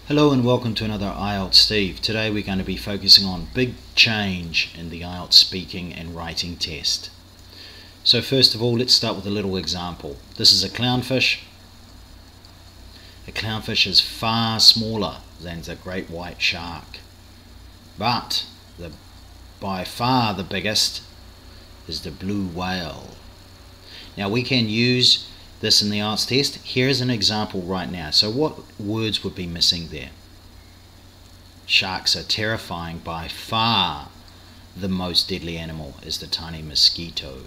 Hello and welcome to another IELTS Steve. Today we're going to be focusing on big change in the IELTS speaking and writing test. So first of all, let's start with a little example. This is a clownfish. A clownfish is far smaller than the great white shark, but by far the biggest is the blue whale. Now we can use this in the IELTS test. Here's an example right now. So what words would be missing there? Sharks are terrifying. By far the most deadly animal is the tiny mosquito.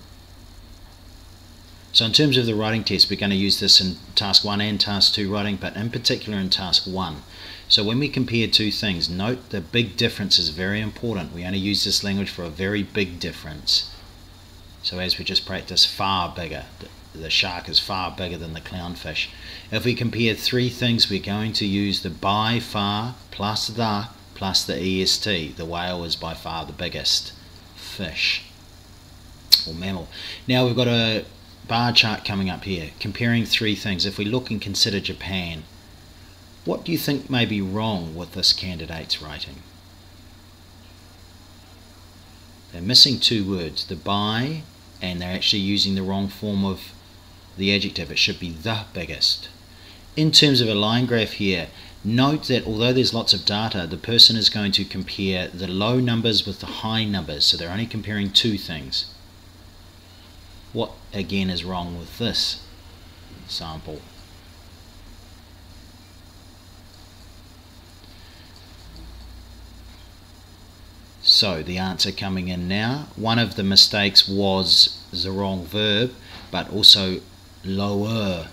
So in terms of the writing test, we're going to use this in task 1 and task 2 writing, but in particular in task 1. So when we compare two things, note the big difference is very important. We only use this language for a very big difference. So as we just practiced, far bigger. The shark is far bigger than the clownfish. If we compare three things, we're going to use the by far plus the est. The whale is by far the biggest fish or mammal. Now we've got a bar chart coming up here comparing three things. If we look and consider Japan, what do you think may be wrong with this candidate's writing? They're missing two words, the by, and they're actually using the wrong form of the adjective. It should be the biggest. In terms of a line graph here, note that although there's lots of data, the person is going to compare the low numbers with the high numbers, so they're only comparing two things. What again is wrong with this sample? So the answer coming in now, one of the mistakes was the wrong verb, but also lower.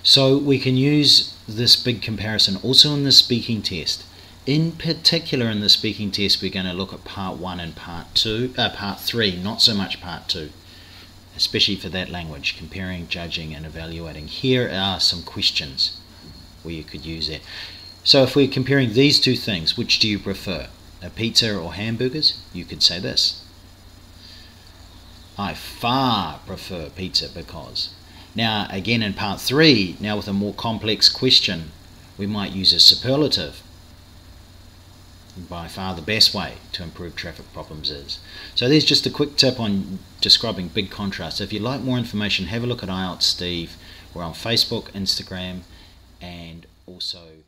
So we can use this big comparison also in the speaking test. In particular in the speaking test, we're going to look at part 1 and part 3, not so much part 2, especially for that language, comparing, judging and evaluating. Here are some questions where you could use it. So if we're comparing these two things, which do you prefer? A pizza or hamburgers? You could say this: I far prefer pizza because. Now again in part 3, now with a more complex question, we might use a superlative. By far the best way to improve traffic problems is. So there's just a quick tip on describing big contrasts. If you'd like more information, have a look at IELTS Steve. We're on Facebook, Instagram and also